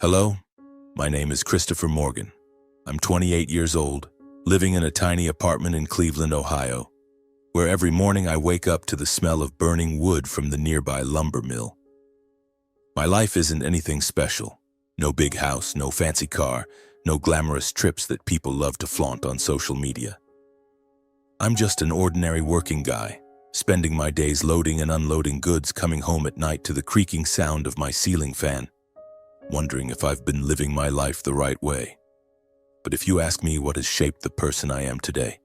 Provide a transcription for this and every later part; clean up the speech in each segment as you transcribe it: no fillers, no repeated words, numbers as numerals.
Hello, my name is Christopher Morgan. I'm 28 years old, living in a tiny apartment in Cleveland, Ohio, where every morning I wake up to the smell of burning wood from the nearby lumber mill. My life isn't anything special. No big house, no fancy car, no glamorous trips that people love to flaunt on social media. I'm just an ordinary working guy, spending my days loading and unloading goods, coming home at night to the creaking sound of my ceiling fan, wondering if I've been living my life the right way. But if you ask me what has shaped the person I am today,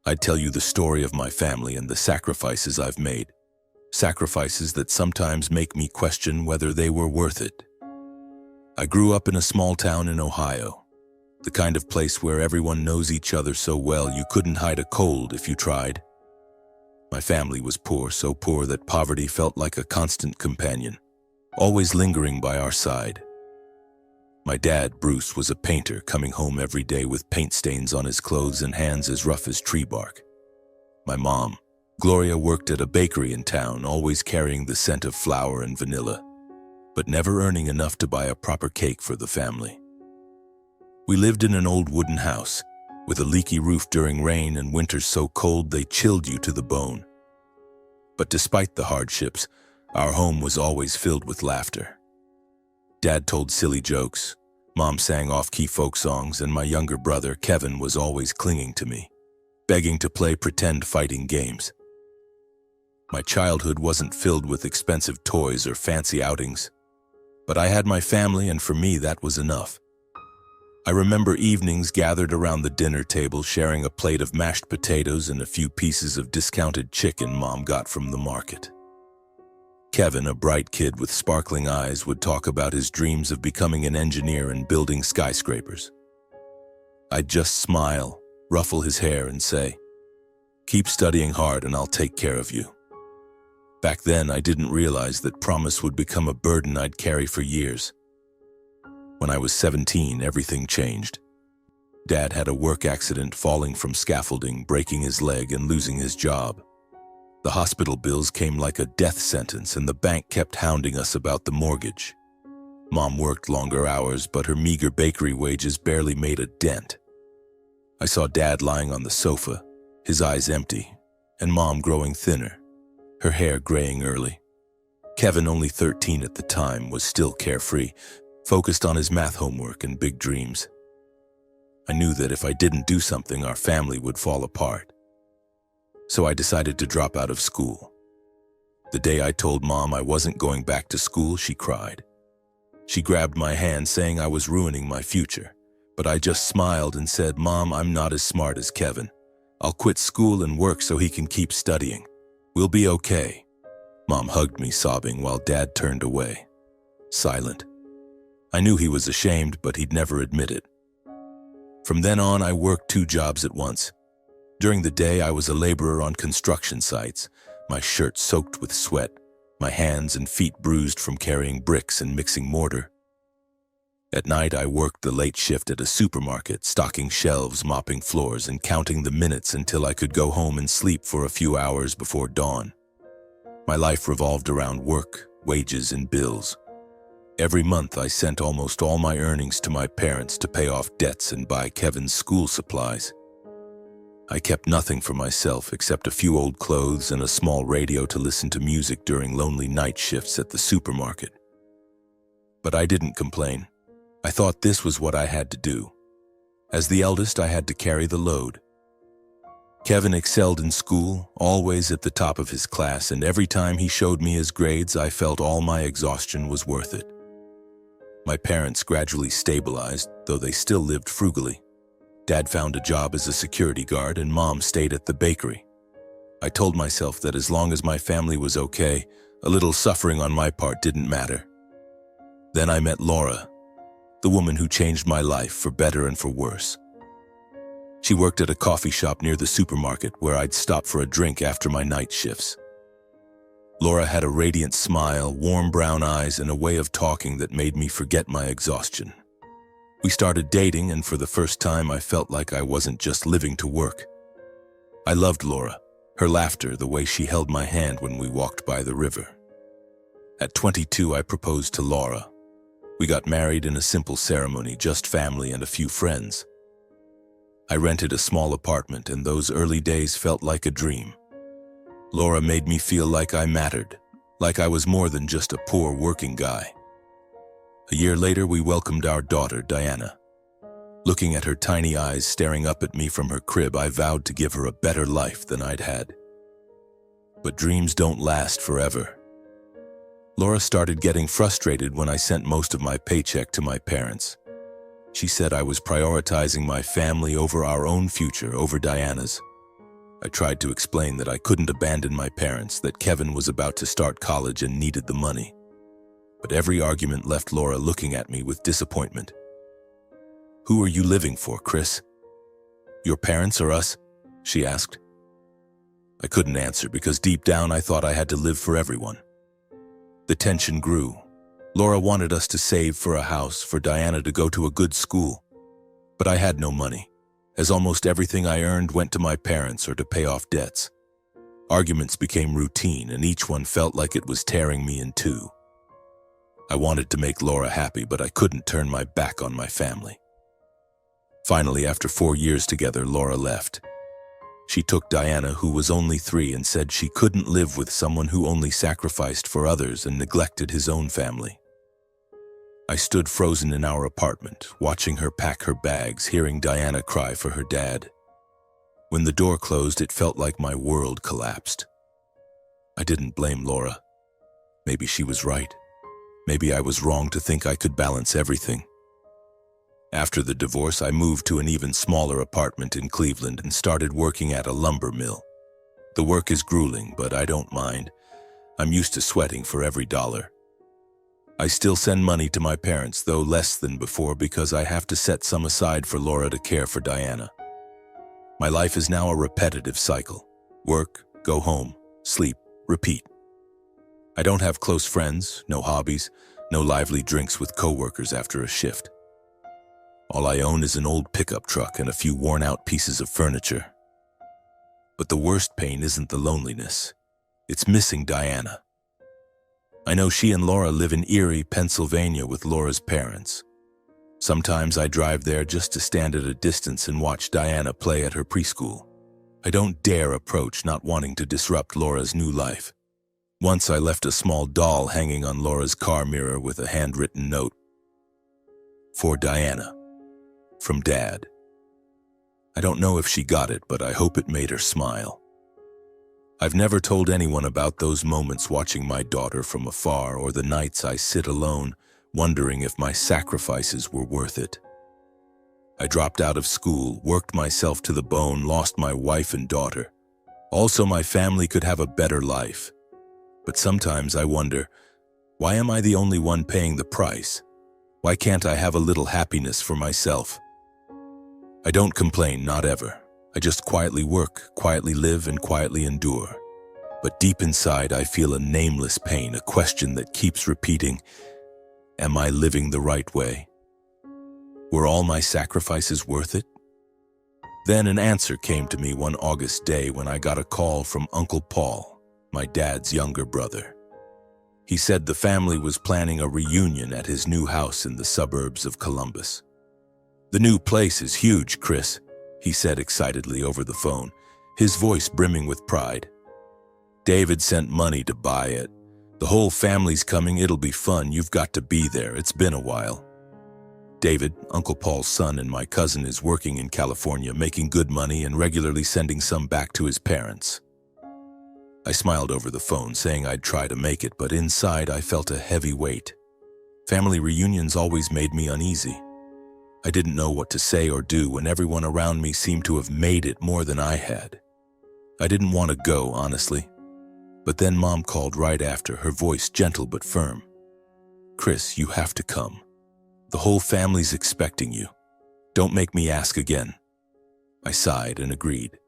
I'd tell you the story of my family and the sacrifices I've made. Sacrifices that sometimes make me question whether they were worth it. I grew up in a small town in Ohio, the kind of place where everyone knows each other so well you couldn't hide a cold if you tried. My family was poor, so poor that poverty felt like a constant companion, always lingering by our side. My dad, Bruce, was a painter, coming home every day with paint stains on his clothes and hands as rough as tree bark. My mom, Gloria, worked at a bakery in town, always carrying the scent of flour and vanilla, but never earning enough to buy a proper cake for the family. We lived in an old wooden house, with a leaky roof during rain and winters so cold they chilled you to the bone. But despite the hardships, our home was always filled with laughter. Dad told silly jokes, Mom sang off-key folk songs, and my younger brother, Kevin, was always clinging to me, begging to play pretend fighting games. My childhood wasn't filled with expensive toys or fancy outings, but I had my family, and for me that was enough. I remember evenings gathered around the dinner table, sharing a plate of mashed potatoes and a few pieces of discounted chicken Mom got from the market. Kevin, a bright kid with sparkling eyes, would talk about his dreams of becoming an engineer and building skyscrapers. I'd just smile, ruffle his hair, and say, "Keep studying hard and I'll take care of you." Back then, I didn't realize that promise would become a burden I'd carry for years. When I was 17, everything changed. Dad had a work accident, falling from scaffolding, breaking his leg and losing his job. The hospital bills came like a death sentence, and the bank kept hounding us about the mortgage. Mom worked longer hours, but her meager bakery wages barely made a dent. I saw Dad lying on the sofa, his eyes empty, and Mom growing thinner, her hair graying early. Kevin, only 13 at the time, was still carefree, focused on his math homework and big dreams. I knew that if I didn't do something, our family would fall apart. So I decided to drop out of school. The day I told Mom I wasn't going back to school, she cried. She grabbed my hand, saying I was ruining my future, but I just smiled and said, "Mom, I'm not as smart as Kevin. I'll quit school and work so he can keep studying. We'll be okay." Mom hugged me, sobbing, while Dad turned away, silent. I knew he was ashamed, but he'd never admit it. From then on, I worked 2 jobs at once. During the day, I was a laborer on construction sites, my shirt soaked with sweat, my hands and feet bruised from carrying bricks and mixing mortar. At night, I worked the late shift at a supermarket, stocking shelves, mopping floors, and counting the minutes until I could go home and sleep for a few hours before dawn. My life revolved around work, wages, and bills. Every month, I sent almost all my earnings to my parents to pay off debts and buy Kevin's school supplies. I kept nothing for myself except a few old clothes and a small radio to listen to music during lonely night shifts at the supermarket. But I didn't complain. I thought this was what I had to do. As the eldest, I had to carry the load. Kevin excelled in school, always at the top of his class, and every time he showed me his grades, I felt all my exhaustion was worth it. My parents gradually stabilized, though they still lived frugally. Dad found a job as a security guard, and Mom stayed at the bakery. I told myself that as long as my family was okay, a little suffering on my part didn't matter. Then I met Laura, the woman who changed my life for better and for worse. She worked at a coffee shop near the supermarket where I'd stop for a drink after my night shifts. Laura had a radiant smile, warm brown eyes, and a way of talking that made me forget my exhaustion. We started dating, and for the first time, I felt like I wasn't just living to work. I loved Laura, her laughter, the way she held my hand when we walked by the river. At 22, I proposed to Laura. We got married in a simple ceremony, just family and a few friends. I rented a small apartment, and those early days felt like a dream. Laura made me feel like I mattered, like I was more than just a poor working guy. A year later, we welcomed our daughter, Diana. Looking at her tiny eyes staring up at me from her crib, I vowed to give her a better life than I'd had. But dreams don't last forever. Laura started getting frustrated when I sent most of my paycheck to my parents. She said I was prioritizing my family over our own future, over Diana's. I tried to explain that I couldn't abandon my parents, that Kevin was about to start college and needed the money. But every argument left Laura looking at me with disappointment. "Who are you living for, Chris? Your parents or us?" she asked. I couldn't answer because deep down I thought I had to live for everyone. The tension grew. Laura wanted us to save for a house, for Diana to go to a good school. But I had no money, as almost everything I earned went to my parents or to pay off debts. Arguments became routine, and each one felt like it was tearing me in two. I wanted to make Laura happy, but I couldn't turn my back on my family. Finally, after 4 years together, Laura left. She took Diana, who was only 3, and said she couldn't live with someone who only sacrificed for others and neglected his own family. I stood frozen in our apartment, watching her pack her bags, hearing Diana cry for her dad. When the door closed, it felt like my world collapsed. I didn't blame Laura. Maybe she was right. Maybe I was wrong to think I could balance everything. After the divorce, I moved to an even smaller apartment in Cleveland and started working at a lumber mill. The work is grueling, but I don't mind. I'm used to sweating for every dollar. I still send money to my parents, though less than before, because I have to set some aside for Laura to care for Diana. My life is now a repetitive cycle. Work, go home, sleep, repeat. I don't have close friends, no hobbies, no lively drinks with coworkers after a shift. All I own is an old pickup truck and a few worn-out pieces of furniture. But the worst pain isn't the loneliness. It's missing Diana. I know she and Laura live in Erie, Pennsylvania with Laura's parents. Sometimes I drive there just to stand at a distance and watch Diana play at her preschool. I don't dare approach, not wanting to disrupt Laura's new life. Once I left a small doll hanging on Laura's car mirror with a handwritten note. "For Diana. From Dad." I don't know if she got it, but I hope it made her smile. I've never told anyone about those moments watching my daughter from afar, or the nights I sit alone, wondering if my sacrifices were worth it. I dropped out of school, worked myself to the bone, lost my wife and daughter. Also, my family could have a better life. But sometimes I wonder, why am I the only one paying the price? Why can't I have a little happiness for myself? I don't complain, not ever. I just quietly work, quietly live, and quietly endure. But deep inside, I feel a nameless pain, a question that keeps repeating, am I living the right way? Were all my sacrifices worth it? Then an answer came to me one August day when I got a call from Uncle Paul, my dad's younger brother. He said the family was planning a reunion at his new house in the suburbs of Columbus. "The new place is huge, Chris," he said excitedly over the phone, his voice brimming with pride. "David sent money to buy it. The whole family's coming, it'll be fun, you've got to be there, it's been a while." David, Uncle Paul's son and my cousin, is working in California, making good money and regularly sending some back to his parents. I smiled over the phone, saying I'd try to make it, but inside I felt a heavy weight. Family reunions always made me uneasy. I didn't know what to say or do when everyone around me seemed to have made it more than I had. I didn't want to go, honestly. But then Mom called right after, her voice gentle but firm. "Chris, you have to come. The whole family's expecting you. Don't make me ask again." I sighed and agreed.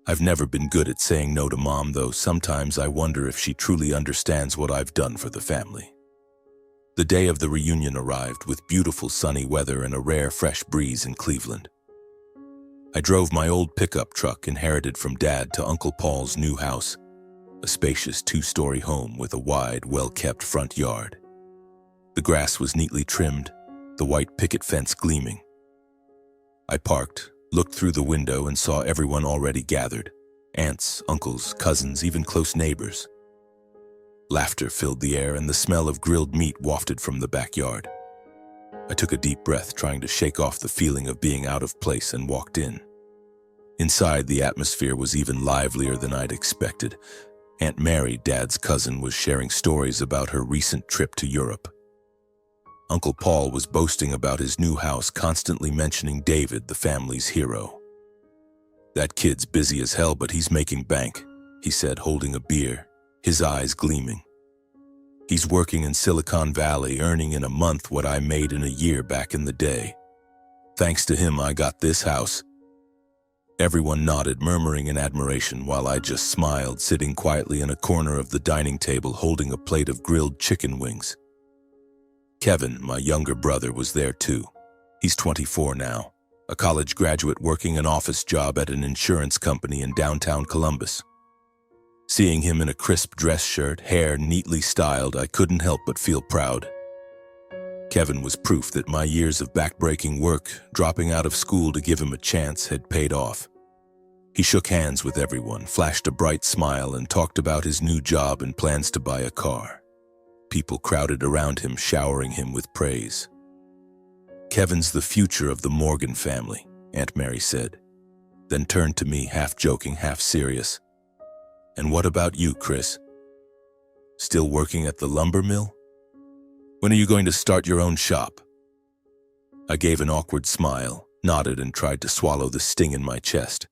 I've never been good at saying no to Mom, though sometimes I wonder if she truly understands what I've done for the family. The day of the reunion arrived with beautiful sunny weather and a rare fresh breeze in Cleveland. I drove my old pickup truck inherited from Dad to Uncle Paul's new house, a spacious 2-story home with a wide, well-kept front yard. The grass was neatly trimmed, the white picket fence gleaming. I parked, looked through the window, and saw everyone already gathered. Aunts, uncles, cousins, even close neighbors. Laughter filled the air, and the smell of grilled meat wafted from the backyard. I took a deep breath, trying to shake off the feeling of being out of place, and walked in. Inside, the atmosphere was even livelier than I'd expected. Aunt Mary, Dad's cousin, was sharing stories about her recent trip to Europe. Uncle Paul was boasting about his new house, constantly mentioning David, the family's hero. "That kid's busy as hell, but he's making bank," he said, holding a beer, his eyes gleaming. "He's working in Silicon Valley, earning in a month what I made in a year back in the day. Thanks to him, I got this house." Everyone nodded, murmuring in admiration, while I just smiled, sitting quietly in a corner of the dining table, holding a plate of grilled chicken wings. Kevin, my younger brother, was there too. He's 24 now, a college graduate working an office job at an insurance company in downtown Columbus. Seeing him in a crisp dress shirt, hair neatly styled, I couldn't help but feel proud. Kevin was proof that my years of backbreaking work, dropping out of school to give him a chance, had paid off. He shook hands with everyone, flashed a bright smile, and talked about his new job and plans to buy a car. People crowded around him, showering him with praise. "Kevin's the future of the Morgan family," Aunt Mary said, then turned to me, half joking, half serious. "And what about you, Chris? Still working at the lumber mill? When are you going to start your own shop?" I gave an awkward smile, nodded, and tried to swallow the sting in my chest.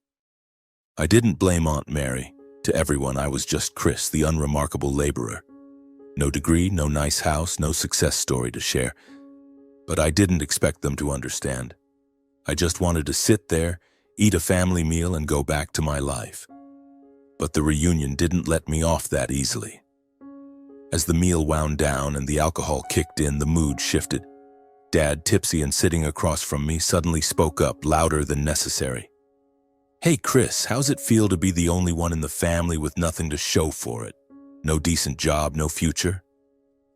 I didn't blame Aunt Mary. To everyone, I was just Chris, the unremarkable laborer. No degree, no nice house, no success story to share. But I didn't expect them to understand. I just wanted to sit there, eat a family meal, and go back to my life. But the reunion didn't let me off that easily. As the meal wound down and the alcohol kicked in, the mood shifted. Dad, tipsy and sitting across from me, suddenly spoke up, louder than necessary. "Hey, Chris, how's it feel to be the only one in the family with nothing to show for it? No decent job, no future?"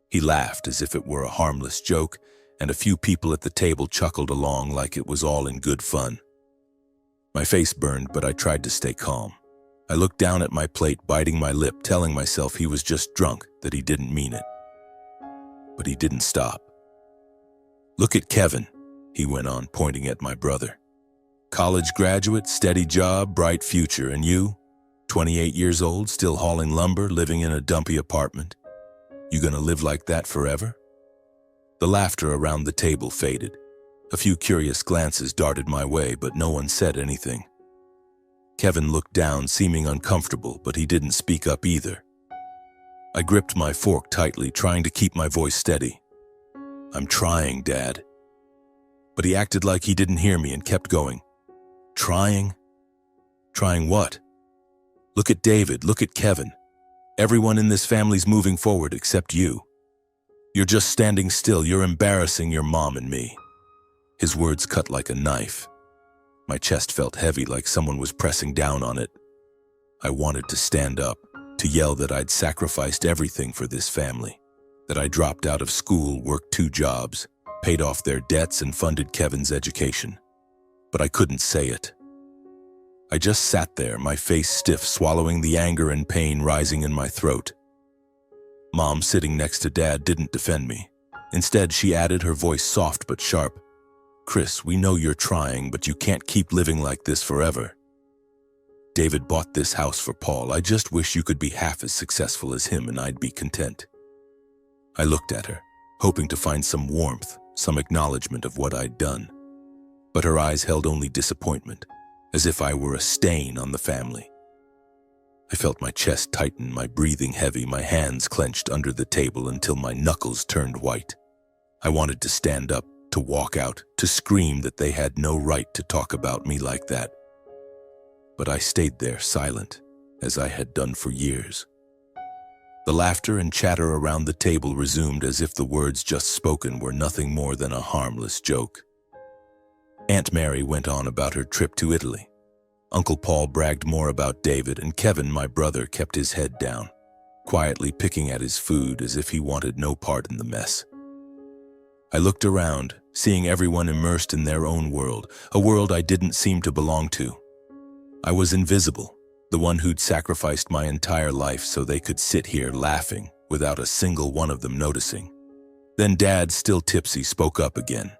He laughed as if it were a harmless joke, and a few people at the table chuckled along like it was all in good fun. My face burned, but I tried to stay calm. I looked down at my plate, biting my lip, telling myself he was just drunk, that he didn't mean it. But he didn't stop. "Look at Kevin," he went on, pointing at my brother. "College graduate, steady job, bright future, and you? 28 years old, still hauling lumber, living in a dumpy apartment. You gonna live like that forever?" The laughter around the table faded. A few curious glances darted my way, but no one said anything. Kevin looked down, seeming uncomfortable, but he didn't speak up either. I gripped my fork tightly, trying to keep my voice steady. "I'm trying, Dad." But he acted like he didn't hear me and kept going. "Trying? Trying what? Look at David, look at Kevin. Everyone in this family's moving forward except you. You're just standing still, you're embarrassing your mom and me." His words cut like a knife. My chest felt heavy, like someone was pressing down on it. I wanted to stand up, to yell that I'd sacrificed everything for this family, that I dropped out of school, worked 2 jobs, paid off their debts, and funded Kevin's education. But I couldn't say it. I just sat there, my face stiff, swallowing the anger and pain rising in my throat. Mom, sitting next to Dad, didn't defend me. Instead, she added, her voice soft but sharp, "Chris, we know you're trying, but you can't keep living like this forever. David bought this house for Paul. I just wish you could be half as successful as him and I'd be content." I looked at her, hoping to find some warmth, some acknowledgement of what I'd done. But her eyes held only disappointment, as if I were a stain on the family. I felt my chest tighten, my breathing heavy, my hands clenched under the table until my knuckles turned white. I wanted to stand up, to walk out, to scream that they had no right to talk about me like that. But I stayed there, silent, as I had done for years. The laughter and chatter around the table resumed, as if the words just spoken were nothing more than a harmless joke. Aunt Mary went on about her trip to Italy. Uncle Paul bragged more about David, and Kevin, my brother, kept his head down, quietly picking at his food as if he wanted no part in the mess. I looked around, seeing everyone immersed in their own world, a world I didn't seem to belong to. I was invisible, the one who'd sacrificed my entire life so they could sit here laughing without a single one of them noticing. Then Dad, still tipsy, spoke up again.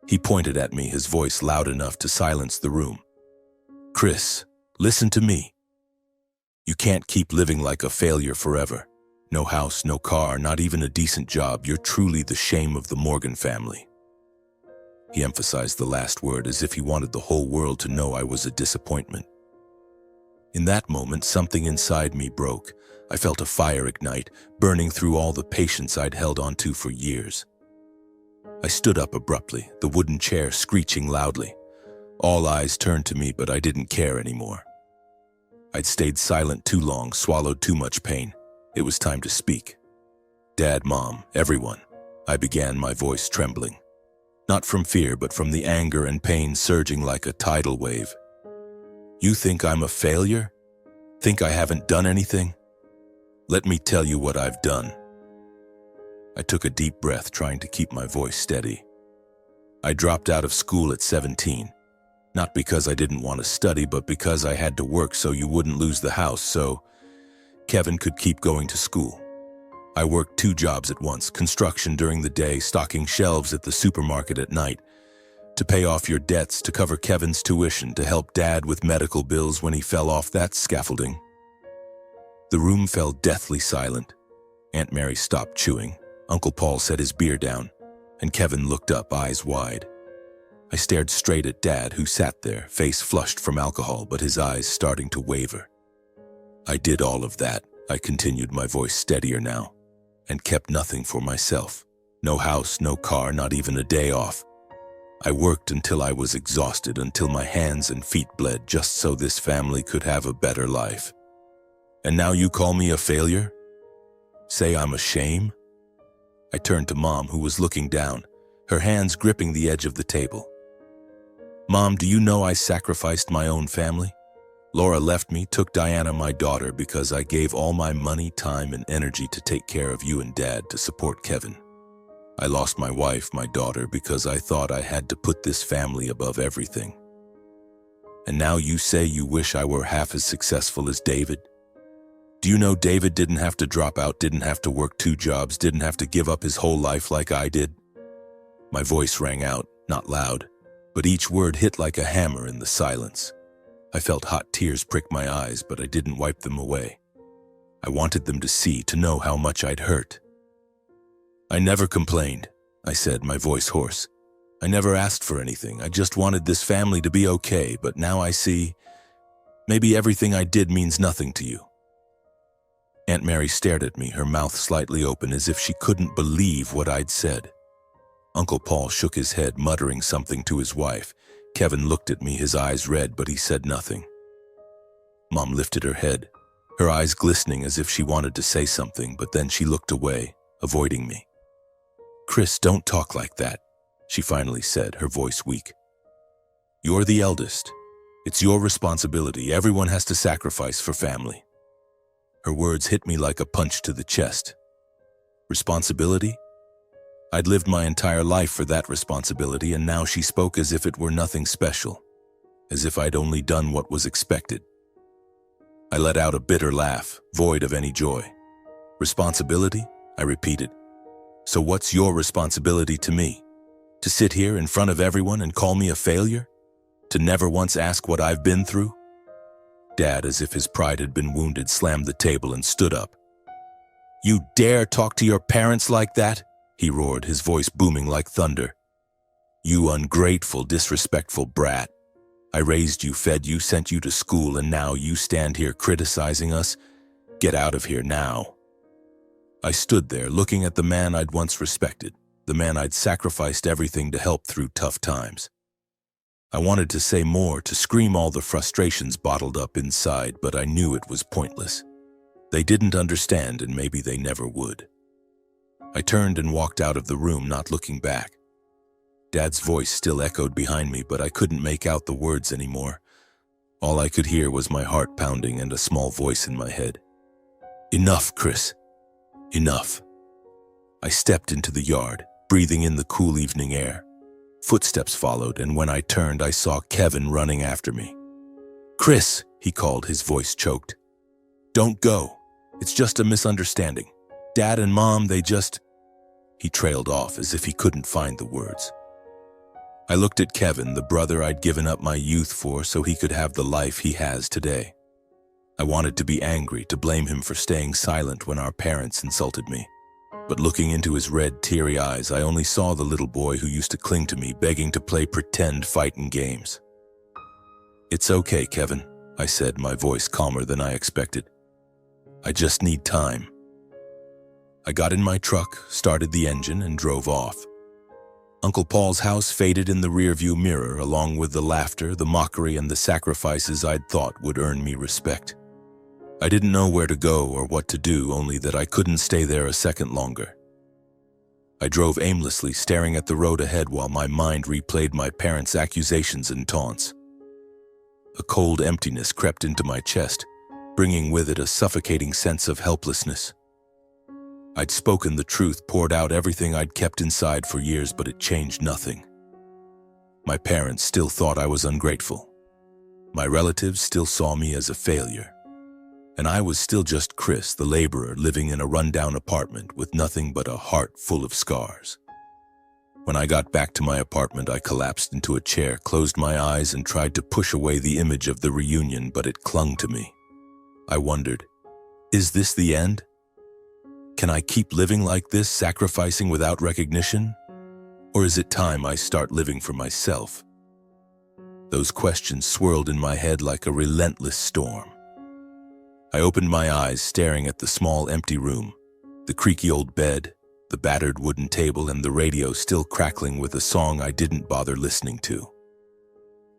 He pointed at me, his voice loud enough to silence the room. "Chris, listen to me. You can't keep living like a failure forever. No house, no car, not even a decent job. You're truly the shame of the Morgan family." He emphasized the last word as if he wanted the whole world to know I was a disappointment. In that moment, something inside me broke. I felt a fire ignite, burning through all the patience I'd held onto for years. I stood up abruptly, the wooden chair screeching loudly. All eyes turned to me, but I didn't care anymore. I'd stayed silent too long, swallowed too much pain. It was time to speak. "Dad, Mom, everyone," I began, my voice trembling. Not from fear, but from the anger and pain surging like a tidal wave. "You think I'm a failure? Think I haven't done anything? Let me tell you what I've done." I took a deep breath, trying to keep my voice steady. I dropped out of school at 17. Not because I didn't want to study, but because I had to work so you wouldn't lose the house, so Kevin could keep going to school. I worked 2 jobs at once, construction during the day, stocking shelves at the supermarket at night, to pay off your debts, to cover Kevin's tuition, to help Dad with medical bills when he fell off that scaffolding. The room fell deathly silent. Aunt Mary stopped chewing. Uncle Paul set his beer down, and Kevin looked up, eyes wide. I stared straight at Dad, who sat there, face flushed from alcohol, but his eyes starting to waver. "I did all of that," I continued, my voice steadier now, "and kept nothing for myself. No house, no car, not even a day off. I worked until I was exhausted, until my hands and feet bled, just so this family could have a better life. And now you call me a failure? Say I'm a shame?" I turned to Mom, who was looking down, her hands gripping the edge of the table. "Mom, do you know I sacrificed my own family? Laura left me, took Diana, my daughter, because I gave all my money, time, and energy to take care of you and Dad, to support Kevin. I lost my wife, my daughter, because I thought I had to put this family above everything. And now you say you wish I were half as successful as David? Do you know David didn't have to drop out, didn't have to work 2 jobs, didn't have to give up his whole life like I did?" My voice rang out, not loud, but each word hit like a hammer in the silence. I felt hot tears prick my eyes, but I didn't wipe them away. I wanted them to see, to know how much I'd hurt. "I never complained," I said, my voice hoarse. "I never asked for anything. I just wanted this family to be okay, but now I see maybe everything I did means nothing to you." Aunt Mary stared at me, her mouth slightly open as if she couldn't believe what I'd said. Uncle Paul shook his head, muttering something to his wife. Kevin looked at me, his eyes red, but he said nothing. Mom lifted her head, her eyes glistening as if she wanted to say something, but then she looked away, avoiding me. "Chris, don't talk like that," she finally said, her voice weak. "You're the eldest. It's your responsibility. Everyone has to sacrifice for family." Her words hit me like a punch to the chest. Responsibility? I'd lived my entire life for that responsibility, and now she spoke as if it were nothing special, as if I'd only done what was expected. I let out a bitter laugh, void of any joy. "Responsibility?" I repeated. "So what's your responsibility to me? To sit here in front of everyone and call me a failure? To never once ask what I've been through?" Dad, as if his pride had been wounded, slammed the table and stood up. "You dare talk to your parents like that?" he roared, his voice booming like thunder. "You ungrateful, disrespectful brat. I raised you, fed you, sent you to school, and now you stand here criticizing us? Get out of here now." I stood there, looking at the man I'd once respected, the man I'd sacrificed everything to help through tough times. I wanted to say more, to scream all the frustrations bottled up inside, but I knew it was pointless. They didn't understand, and maybe they never would. I turned and walked out of the room, not looking back. Dad's voice still echoed behind me, but I couldn't make out the words anymore. All I could hear was my heart pounding and a small voice in my head. "Enough, Chris. Enough." I stepped into the yard. breathing in the cool evening air. Footsteps followed, and when I turned, I saw Kevin running after me. "Chris," he called, his voice choked. "Don't go. It's just a misunderstanding. Dad and Mom, they just—" He trailed off as if he couldn't find the words. I looked at Kevin, the brother I'd given up my youth for so he could have the life he has today. I wanted to be angry, to blame him for staying silent when our parents insulted me. But looking into his red, teary eyes, I only saw the little boy who used to cling to me, begging to play pretend fighting games. "It's okay, Kevin," I said, my voice calmer than I expected. "I just need time." I got in my truck, started the engine, and drove off. Uncle Paul's house faded in the rearview mirror, along with the laughter, the mockery, and the sacrifices I'd thought would earn me respect. I didn't know where to go or what to do, only that I couldn't stay there a second longer. I drove aimlessly, staring at the road ahead while my mind replayed my parents' accusations and taunts. A cold emptiness crept into my chest, bringing with it a suffocating sense of helplessness. I'd spoken the truth, poured out everything I'd kept inside for years, but it changed nothing. My parents still thought I was ungrateful. My relatives still saw me as a failure. And I was still just Chris, the laborer living in a rundown apartment with nothing but a heart full of scars. When I got back to my apartment, I collapsed into a chair, closed my eyes, and tried to push away the image of the reunion, but it clung to me. I wondered, is this the end? Can I keep living like this, sacrificing without recognition? Or is it time I start living for myself? Those questions swirled in my head like a relentless storm. I opened my eyes, staring at the small empty room, the creaky old bed, the battered wooden table, and the radio still crackling with a song I didn't bother listening to.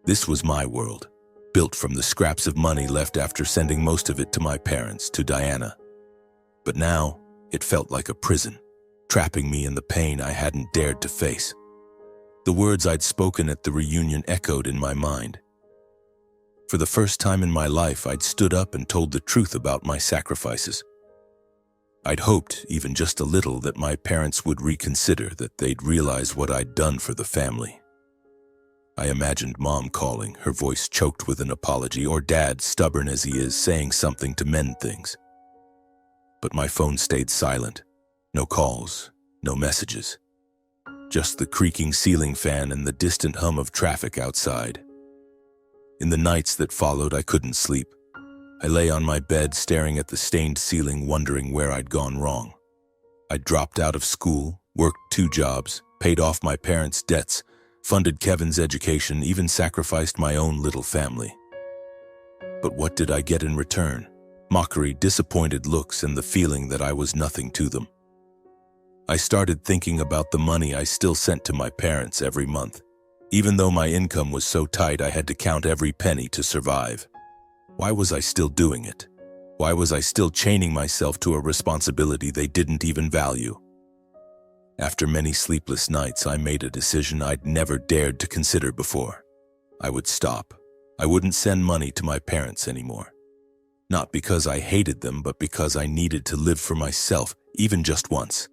This was my world, built from the scraps of money left after sending most of it to my parents, to Diana. But now, it felt like a prison, trapping me in the pain I hadn't dared to face. The words I'd spoken at the reunion echoed in my mind. For the first time in my life, I'd stood up and told the truth about my sacrifices. I'd hoped, even just a little, that my parents would reconsider, that they'd realize what I'd done for the family. I imagined Mom calling, her voice choked with an apology, or Dad, stubborn as he is, saying something to mend things. But my phone stayed silent. No calls, no messages. Just the creaking ceiling fan and the distant hum of traffic outside. In the nights that followed, I couldn't sleep. I lay on my bed, staring at the stained ceiling, wondering where I'd gone wrong. I'd dropped out of school, worked 2 jobs, paid off my parents' debts, funded Kevin's education, even sacrificed my own little family. But what did I get in return? Mockery, disappointed looks, and the feeling that I was nothing to them. I started thinking about the money I still sent to my parents every month. Even though my income was so tight I had to count every penny to survive. Why was I still doing it? Why was I still chaining myself to a responsibility they didn't even value? After many sleepless nights, I made a decision I'd never dared to consider before. I would stop. I wouldn't send money to my parents anymore. Not because I hated them, but because I needed to live for myself, even just once.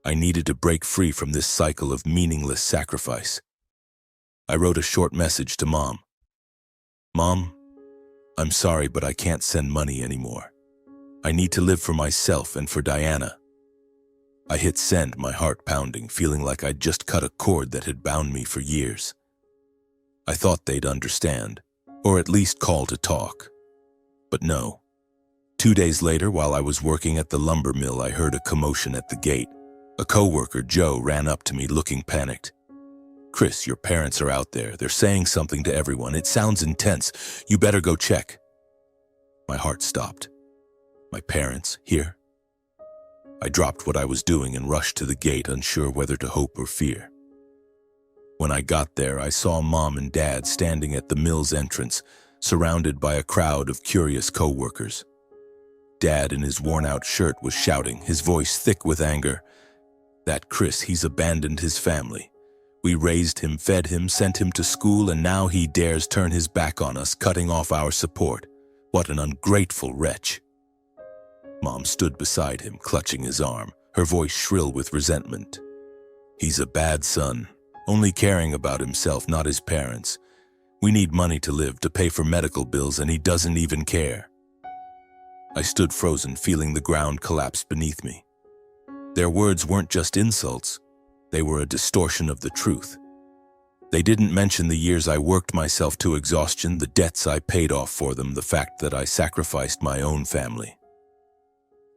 I needed to break free from this cycle of meaningless sacrifice. I wrote a short message to Mom. "Mom, I'm sorry, but I can't send money anymore. I need to live for myself and for Diana." I hit send, my heart pounding, feeling like I'd just cut a cord that had bound me for years. I thought they'd understand, or at least call to talk. But no. 2 days later, while I was working at the lumber mill, I heard a commotion at the gate. A coworker, Joe, ran up to me looking panicked. "Chris, your parents are out there. They're saying something to everyone. It sounds intense. You better go check." My heart stopped. My parents here? I dropped what I was doing and rushed to the gate, unsure whether to hope or fear. When I got there, I saw Mom and Dad standing at the mill's entrance, surrounded by a crowd of curious co-workers. Dad, in his worn-out shirt, was shouting, his voice thick with anger. "That Chris, he's abandoned his family. We raised him, fed him, sent him to school, and now he dares turn his back on us, cutting off our support. What an ungrateful wretch." Mom stood beside him, clutching his arm, her voice shrill with resentment. He's a bad son, only caring about himself, not his parents. We need money to live, to pay for medical bills, and he doesn't even care." I stood frozen, feeling the ground collapse beneath me. Their words weren't just insults, they were a distortion of the truth. They didn't mention the years I worked myself to exhaustion, the debts I paid off for them, the fact that I sacrificed my own family.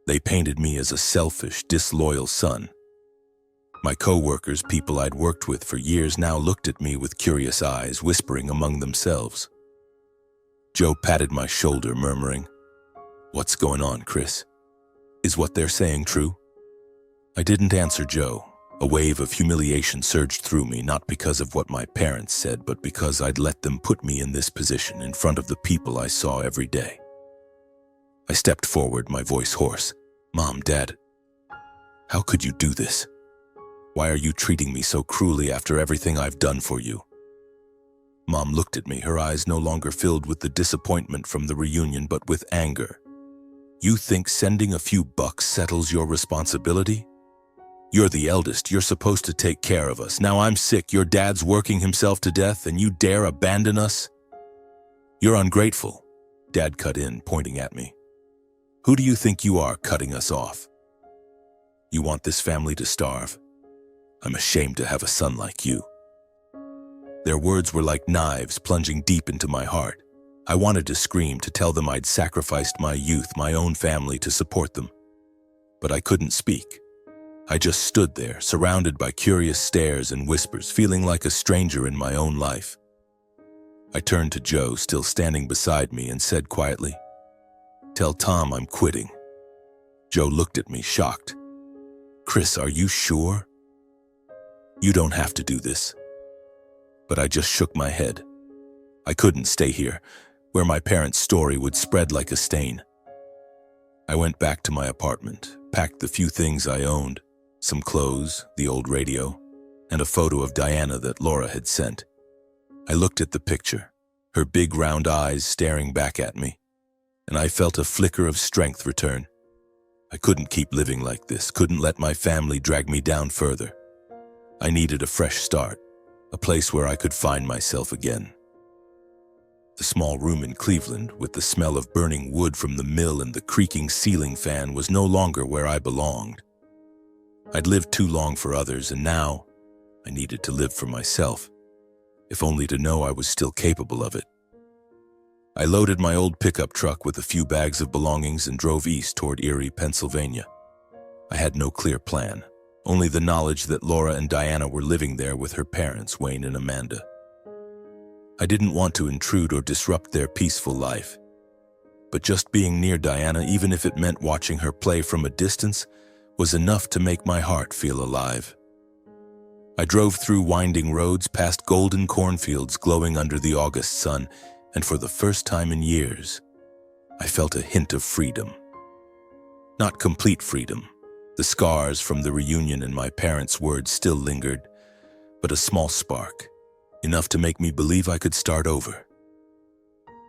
They painted me as a selfish, disloyal son. My co-workers, people I'd worked with for years, now looked at me with curious eyes, whispering among themselves. Joe patted my shoulder, murmuring, "What's going on, Chris? Is what they're saying true?" I didn't answer Joe. A wave of humiliation surged through me, not because of what my parents said, but because I'd let them put me in this position in front of the people I saw every day. I stepped forward, my voice hoarse. "Mom, Dad, how could you do this? Why are you treating me so cruelly after everything I've done for you?" Mom looked at me, her eyes no longer filled with the disappointment from the reunion, but with anger. "You think sending a few bucks settles your responsibility? You're the eldest, you're supposed to take care of us. Now I'm sick, your dad's working himself to death, and you dare abandon us? You're ungrateful," Dad cut in, pointing at me. "Who do you think you are, cutting us off? You want this family to starve? I'm ashamed to have a son like you." Their words were like knives plunging deep into my heart. I wanted to scream, to tell them I'd sacrificed my youth, my own family, to support them. But I couldn't speak. I just stood there, surrounded by curious stares and whispers, feeling like a stranger in my own life. I turned to Joe, still standing beside me, and said quietly, "Tell Tom I'm quitting." Joe looked at me, shocked. "Chris, are you sure? You don't have to do this." But I just shook my head. I couldn't stay here, where my parents' story would spread like a stain. I went back to my apartment, packed the few things I owned, some clothes, the old radio, and a photo of Diana that Laura had sent. I looked at the picture, her big round eyes staring back at me, and I felt a flicker of strength return. I couldn't keep living like this, couldn't let my family drag me down further. I needed a fresh start, a place where I could find myself again. The small room in Cleveland, with the smell of burning wood from the mill and the creaking ceiling fan, was no longer where I belonged. I'd lived too long for others, and now I needed to live for myself, if only to know I was still capable of it. I loaded my old pickup truck with a few bags of belongings and drove east toward Erie, Pennsylvania. I had no clear plan, only the knowledge that Laura and Diana were living there with her parents, Wayne and Amanda. I didn't want to intrude or disrupt their peaceful life, but just being near Diana, even if it meant watching her play from a distance, was enough to make my heart feel alive. I drove through winding roads, past golden cornfields glowing under the August sun, and for the first time in years, I felt a hint of freedom. Not complete freedom. The scars from the reunion and my parents' words still lingered, but a small spark, enough to make me believe I could start over.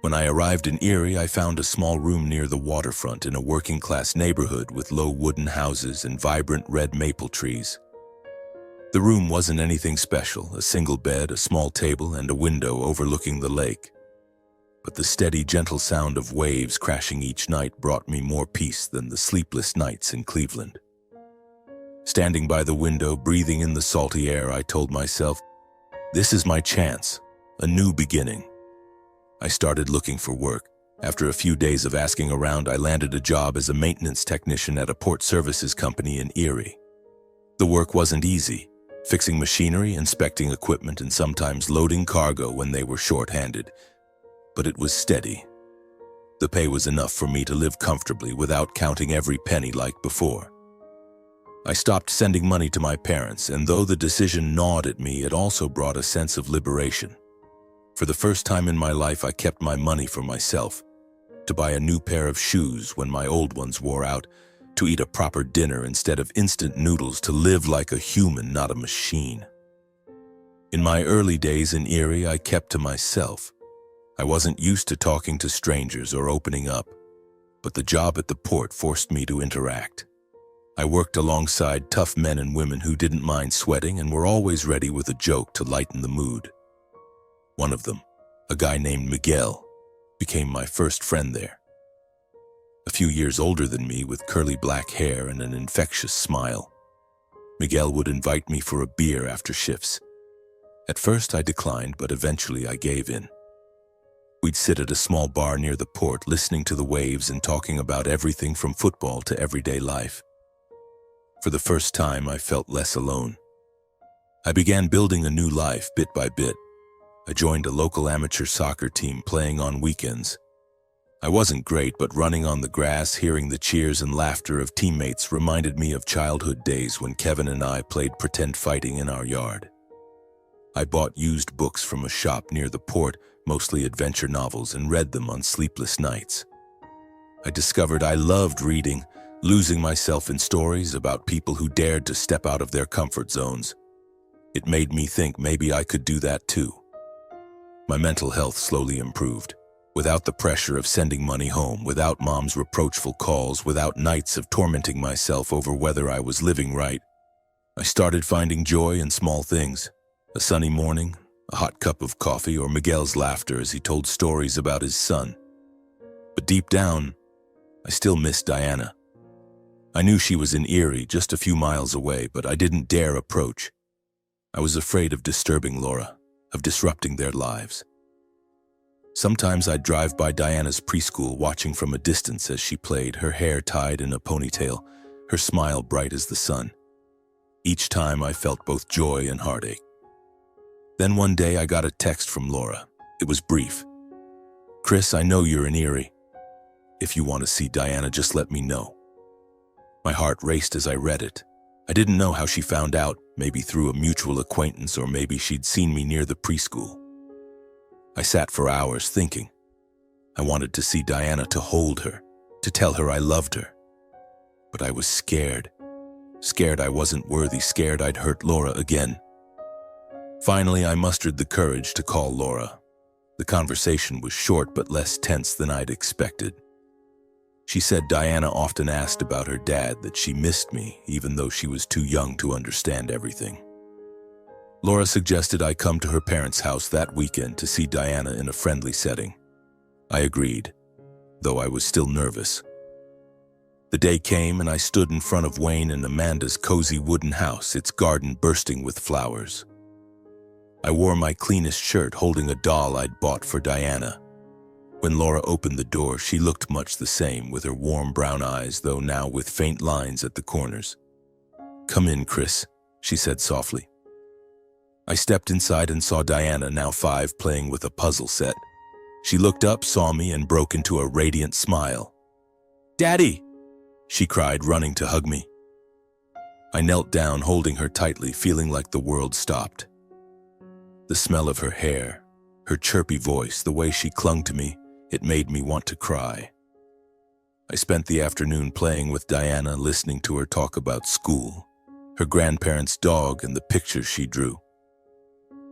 When I arrived in Erie, I found a small room near the waterfront in a working-class neighborhood with low wooden houses and vibrant red maple trees. The room wasn't anything special, a single bed, a small table, and a window overlooking the lake. But the steady, gentle sound of waves crashing each night brought me more peace than the sleepless nights in Cleveland. Standing by the window, breathing in the salty air, I told myself, this is my chance, a new beginning. I started looking for work. After a few days of asking around, I landed a job as a maintenance technician at a port services company in Erie. The work wasn't easy, fixing machinery, inspecting equipment, and sometimes loading cargo when they were short-handed. But it was steady. The pay was enough for me to live comfortably without counting every penny like before. I stopped sending money to my parents, and though the decision gnawed at me, it also brought a sense of liberation. For the first time in my life, I kept my money for myself, to buy a new pair of shoes when my old ones wore out, to eat a proper dinner instead of instant noodles, to live like a human, not a machine. In my early days in Erie, I kept to myself. I wasn't used to talking to strangers or opening up, but the job at the port forced me to interact. I worked alongside tough men and women who didn't mind sweating and were always ready with a joke to lighten the mood. One of them, a guy named Miguel, became my first friend there. A few years older than me with curly black hair and an infectious smile. Miguel would invite me for a beer after shifts. At first I declined, but eventually I gave in. We'd sit at a small bar near the port, listening to the waves and talking about everything from football to everyday life. For the first time, I felt less alone. I began building a new life bit by bit. I joined a local amateur soccer team playing on weekends. I wasn't great, but running on the grass, hearing the cheers and laughter of teammates reminded me of childhood days when Kevin and I played pretend fighting in our yard. I bought used books from a shop near the port, mostly adventure novels, and read them on sleepless nights. I discovered I loved reading, losing myself in stories about people who dared to step out of their comfort zones. It made me think maybe I could do that too. My mental health slowly improved. Without the pressure of sending money home, without mom's reproachful calls, without nights of tormenting myself over whether I was living right, I started finding joy in small things. A sunny morning, a hot cup of coffee, or Miguel's laughter as he told stories about his son. But deep down, I still missed Diana. I knew she was in Erie, just a few miles away, but I didn't dare approach. I was afraid of disturbing Laura, of disrupting their lives. Sometimes I'd drive by Diana's preschool, watching from a distance as she played, her hair tied in a ponytail, her smile bright as the sun. Each time I felt both joy and heartache. Then one day I got a text from Laura. It was brief. "Chris, I know you're in Erie. If you want to see Diana, just let me know." My heart raced as I read it. I didn't know how she found out, maybe through a mutual acquaintance, or maybe she'd seen me near the preschool. I sat for hours thinking. I wanted to see Diana, to hold her, to tell her I loved her. But I was scared. Scared I wasn't worthy, scared I'd hurt Laura again. Finally, I mustered the courage to call Laura. The conversation was short but less tense than I'd expected. She said Diana often asked about her dad, that she missed me, even though she was too young to understand everything. Laura suggested I come to her parents' house that weekend to see Diana in a friendly setting. I agreed, though I was still nervous. The day came and I stood in front of Wayne and Amanda's cozy wooden house, its garden bursting with flowers. I wore my cleanest shirt, holding a doll I'd bought for Diana. When Laura opened the door, she looked much the same, with her warm brown eyes, though now with faint lines at the corners. "Come in, Chris," she said softly. I stepped inside and saw Diana, now 5, playing with a puzzle set. She looked up, saw me, and broke into a radiant smile. "Daddy!" she cried, running to hug me. I knelt down, holding her tightly, feeling like the world stopped. The smell of her hair, her chirpy voice, the way she clung to me, it made me want to cry. I spent the afternoon playing with Diana, listening to her talk about school, her grandparents' dog, and the pictures she drew.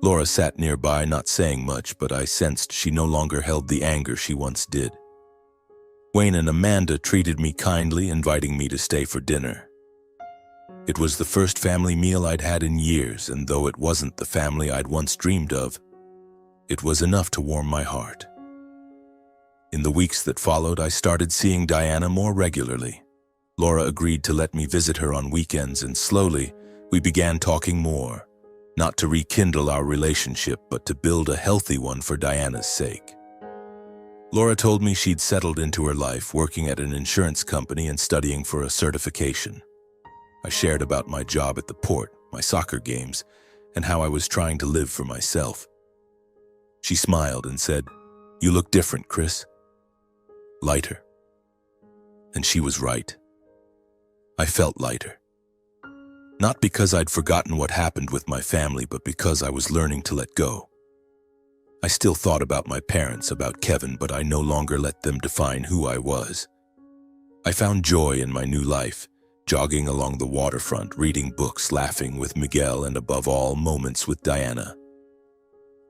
Laura sat nearby, not saying much, but I sensed she no longer held the anger she once did. Wayne and Amanda treated me kindly, inviting me to stay for dinner. It was the first family meal I'd had in years, and though it wasn't the family I'd once dreamed of, it was enough to warm my heart. In the weeks that followed, I started seeing Diana more regularly. Laura agreed to let me visit her on weekends, and slowly, we began talking more. Not to rekindle our relationship, but to build a healthy one for Diana's sake. Laura told me she'd settled into her life, working at an insurance company and studying for a certification. I shared about my job at the port, my soccer games, and how I was trying to live for myself. She smiled and said, "You look different, Chris. Lighter." And she was right. I felt lighter. Not because I'd forgotten what happened with my family, but because I was learning to let go. I still thought about my parents, about Kevin, but I no longer let them define who I was. I found joy in my new life, jogging along the waterfront, reading books, laughing with Miguel, and above all, moments with Diana.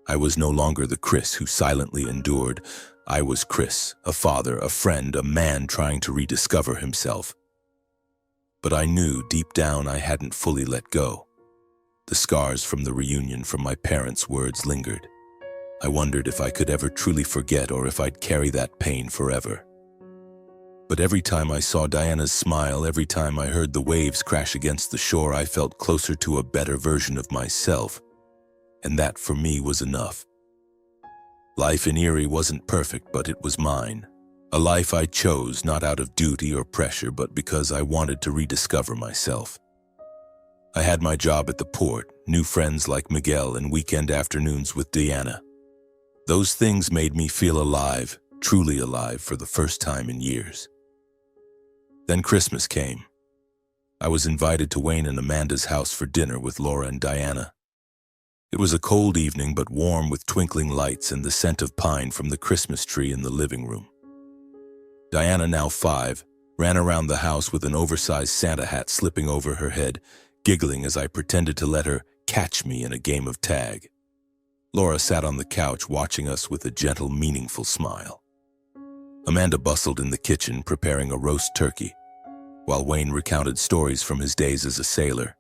I was no longer the Chris who silently endured. I was Chris, a father, a friend, a man trying to rediscover himself. But I knew deep down I hadn't fully let go. The scars from the reunion from my parents' words lingered. I wondered if I could ever truly forget or if I'd carry that pain forever. But every time I saw Diana's smile, every time I heard the waves crash against the shore, I felt closer to a better version of myself. And that for me was enough. Life in Erie wasn't perfect, but it was mine. A life I chose not out of duty or pressure, but because I wanted to rediscover myself. I had my job at the port, new friends like Miguel, and weekend afternoons with Diana. Those things made me feel alive, truly alive, for the first time in years. Then Christmas came. I was invited to Wayne and Amanda's house for dinner with Laura and Diana. It was a cold evening, but warm with twinkling lights and the scent of pine from the Christmas tree in the living room. Diana, now 5, ran around the house with an oversized Santa hat slipping over her head, giggling as I pretended to let her catch me in a game of tag. Laura sat on the couch watching us with a gentle, meaningful smile. Amanda bustled in the kitchen preparing a roast turkey, while Wayne recounted stories from his days as a sailor,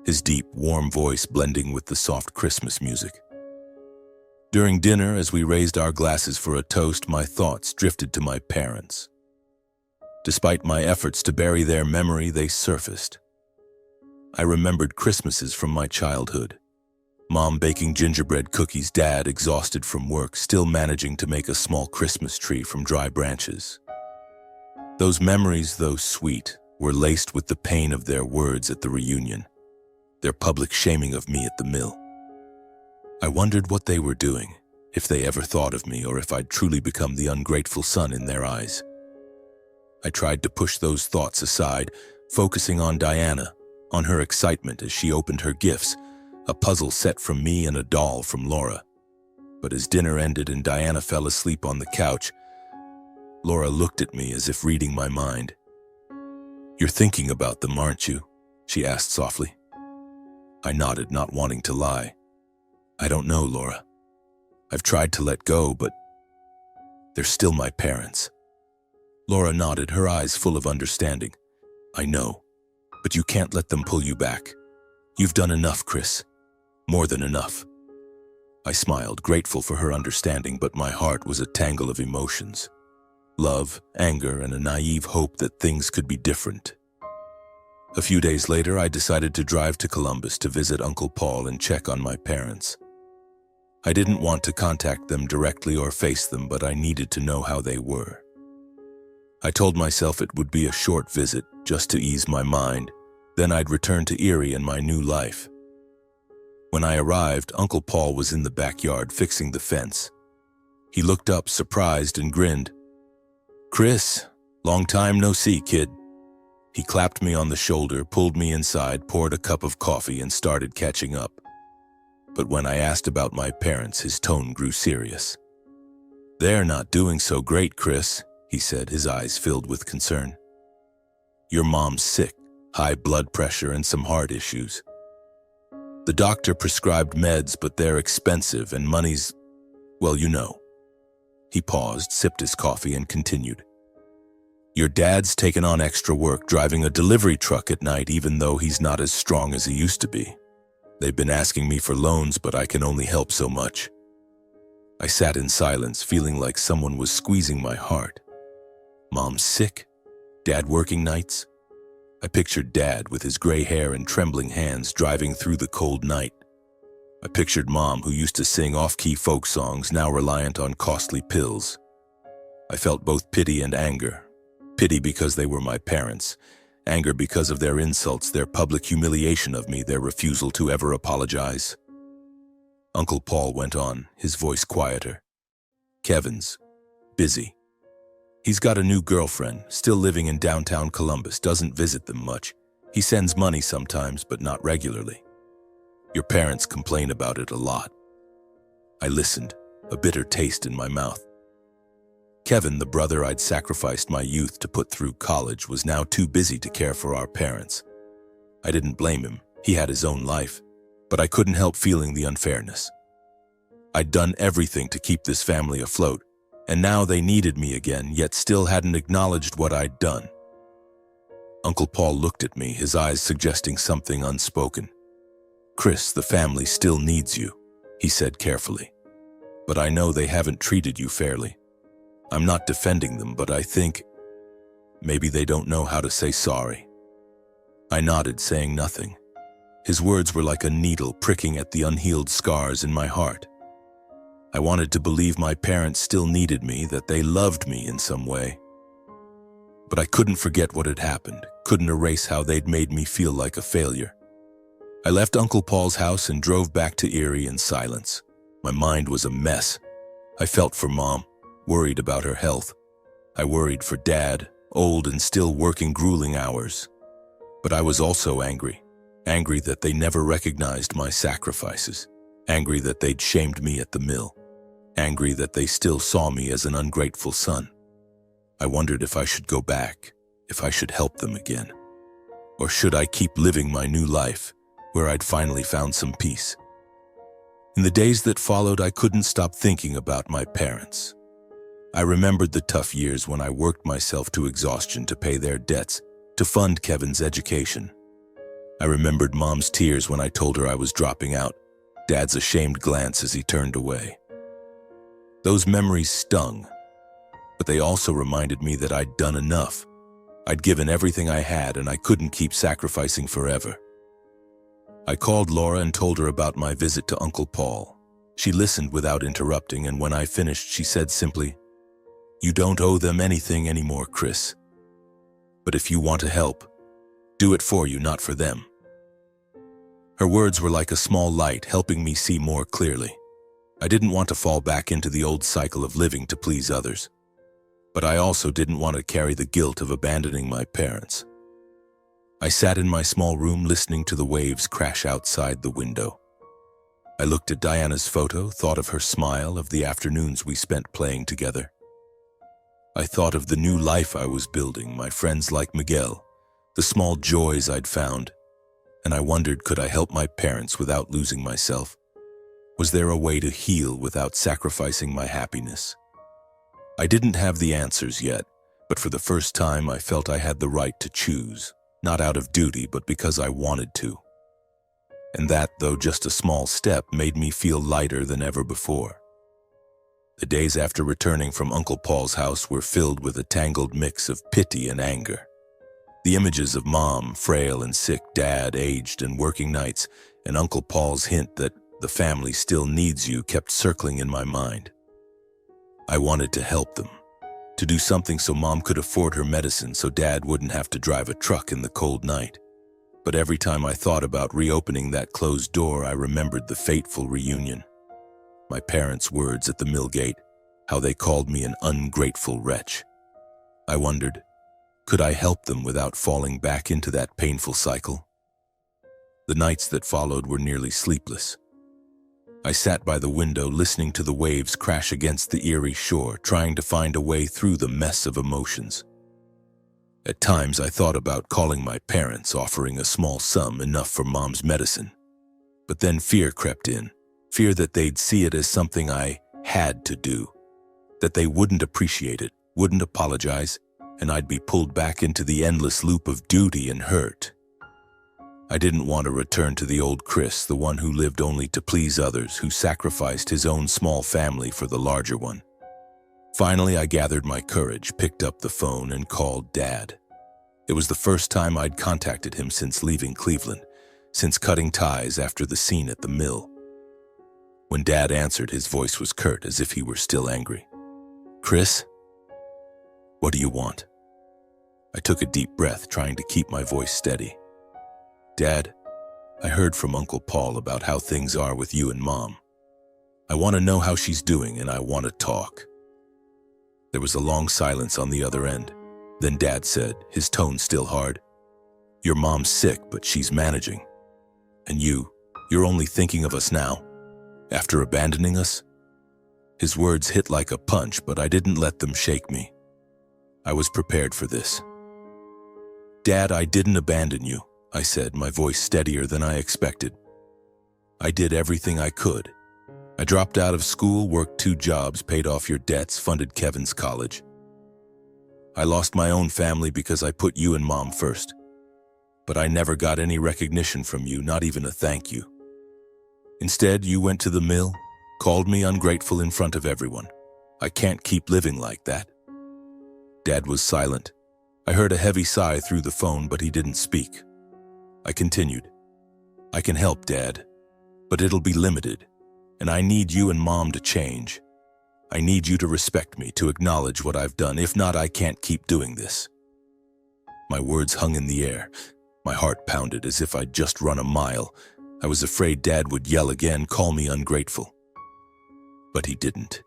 his deep, warm voice blending with the soft Christmas music. During dinner, as we raised our glasses for a toast, my thoughts drifted to my parents. Despite my efforts to bury their memory, they surfaced. I remembered Christmases from my childhood. Mom baking gingerbread cookies, Dad, exhausted from work, still managing to make a small Christmas tree from dry branches. Those memories, though sweet, were laced with the pain of their words at the reunion, their public shaming of me at the mill. I wondered what they were doing, if they ever thought of me, or if I'd truly become the ungrateful son in their eyes. I tried to push those thoughts aside, focusing on Diana, on her excitement as she opened her gifts, a puzzle set from me and a doll from Laura. But as dinner ended and Diana fell asleep on the couch, Laura looked at me as if reading my mind. "You're thinking about them, aren't you?" she asked softly. I nodded, not wanting to lie. "I don't know, Laura. I've tried to let go, but they're still my parents." Laura nodded, her eyes full of understanding. "I know, but you can't let them pull you back. You've done enough, Chris. More than enough." I smiled, grateful for her understanding, but my heart was a tangle of emotions. Love, anger, and a naive hope that things could be different. A few days later, I decided to drive to Columbus to visit Uncle Paul and check on my parents. I didn't want to contact them directly or face them, but I needed to know how they were. I told myself it would be a short visit, just to ease my mind. Then I'd return to Erie and my new life. When I arrived, Uncle Paul was in the backyard fixing the fence. He looked up, surprised, and grinned. "Chris, long time no see, kid." He clapped me on the shoulder, pulled me inside, poured a cup of coffee, and started catching up. But when I asked about my parents, his tone grew serious. "They're not doing so great, Chris," he said, his eyes filled with concern. "Your mom's sick, high blood pressure, and some heart issues. The doctor prescribed meds, but they're expensive and money's, well, you know." He paused, sipped his coffee, and continued. "Your dad's taken on extra work driving a delivery truck at night, even though he's not as strong as he used to be. They've been asking me for loans, but I can only help so much." I sat in silence, feeling like someone was squeezing my heart. Mom's sick? Dad working nights? I pictured Dad with his gray hair and trembling hands driving through the cold night. I pictured Mom, who used to sing off-key folk songs, now reliant on costly pills. I felt both pity and anger. Pity because they were my parents. Anger because of their insults, their public humiliation of me, their refusal to ever apologize. Uncle Paul went on, his voice quieter. "Kevin's busy. He's got a new girlfriend, still living in downtown Columbus, doesn't visit them much. He sends money sometimes, but not regularly. Your parents complain about it a lot." I listened, a bitter taste in my mouth. Kevin, the brother I'd sacrificed my youth to put through college, was now too busy to care for our parents. I didn't blame him. He had his own life, but I couldn't help feeling the unfairness. I'd done everything to keep this family afloat, and now they needed me again, yet still hadn't acknowledged what I'd done. Uncle Paul looked at me, his eyes suggesting something unspoken. "Chris, the family still needs you," he said carefully. "But I know they haven't treated you fairly. I'm not defending them, but I think maybe they don't know how to say sorry." I nodded, saying nothing. His words were like a needle pricking at the unhealed scars in my heart. I wanted to believe my parents still needed me, that they loved me in some way. But I couldn't forget what had happened, couldn't erase how they'd made me feel like a failure. I left Uncle Paul's house and drove back to Erie in silence. My mind was a mess. I felt for Mom, worried about her health. I worried for Dad, old and still working grueling hours. But I was also angry. Angry that they never recognized my sacrifices. Angry that they'd shamed me at the mill. Angry that they still saw me as an ungrateful son. I wondered if I should go back, if I should help them again. Or should I keep living my new life, where I'd finally found some peace? In the days that followed, I couldn't stop thinking about my parents. I remembered the tough years when I worked myself to exhaustion to pay their debts, to fund Kevin's education. I remembered Mom's tears when I told her I was dropping out, Dad's ashamed glance as he turned away. Those memories stung, but they also reminded me that I'd done enough. I'd given everything I had, and I couldn't keep sacrificing forever. I called Laura and told her about my visit to Uncle Paul. She listened without interrupting, and when I finished, she said simply, "You don't owe them anything anymore, Chris. But if you want to help, do it for you, not for them." Her words were like a small light, helping me see more clearly. I didn't want to fall back into the old cycle of living to please others. But I also didn't want to carry the guilt of abandoning my parents. I sat in my small room listening to the waves crash outside the window. I looked at Diana's photo, thought of her smile, of the afternoons we spent playing together. I thought of the new life I was building, my friends like Miguel, the small joys I'd found, and I wondered, could I help my parents without losing myself? Was there a way to heal without sacrificing my happiness? I didn't have the answers yet, but for the first time I felt I had the right to choose, not out of duty, but because I wanted to. And that, though just a small step, made me feel lighter than ever before. The days after returning from Uncle Paul's house were filled with a tangled mix of pity and anger. The images of Mom, frail and sick, Dad, aged and working nights, and Uncle Paul's hint that the family still needs you kept circling in my mind. I wanted to help them, to do something so Mom could afford her medicine, so Dad wouldn't have to drive a truck in the cold night. But every time I thought about reopening that closed door, I remembered the fateful reunion. My parents' words at the mill gate, how they called me an ungrateful wretch. I wondered, could I help them without falling back into that painful cycle? The nights that followed were nearly sleepless. I sat by the window listening to the waves crash against the Erie shore, trying to find a way through the mess of emotions. At times I thought about calling my parents, offering a small sum, enough for Mom's medicine. But then fear crept in, fear that they'd see it as something I had to do, that they wouldn't appreciate it, wouldn't apologize, and I'd be pulled back into the endless loop of duty and hurt. I didn't want to return to the old Chris, the one who lived only to please others, who sacrificed his own small family for the larger one. Finally, I gathered my courage, picked up the phone, and called Dad. It was the first time I'd contacted him since leaving Cleveland, since cutting ties after the scene at the mill. When Dad answered, his voice was curt, as if he were still angry. "Chris, what do you want?" I took a deep breath, trying to keep my voice steady. "Dad, I heard from Uncle Paul about how things are with you and Mom. I want to know how she's doing, and I want to talk." There was a long silence on the other end. Then Dad said, his tone still hard, "Your mom's sick, but she's managing. And you're only thinking of us now, after abandoning us?" His words hit like a punch, but I didn't let them shake me. I was prepared for this. "Dad, I didn't abandon you," I said, my voice steadier than I expected. "I did everything I could. I dropped out of school, worked 2 jobs, paid off your debts, funded Kevin's college. I lost my own family because I put you and Mom first. But I never got any recognition from you, not even a thank you. Instead, you went to the mill, called me ungrateful in front of everyone. I can't keep living like that." Dad was silent. I heard a heavy sigh through the phone, but he didn't speak. I continued. "I can help, Dad, but it'll be limited, and I need you and Mom to change. I need you to respect me, to acknowledge what I've done. If not, I can't keep doing this." My words hung in the air. My heart pounded as if I'd just run a mile. I was afraid Dad would yell again, call me ungrateful. But he didn't.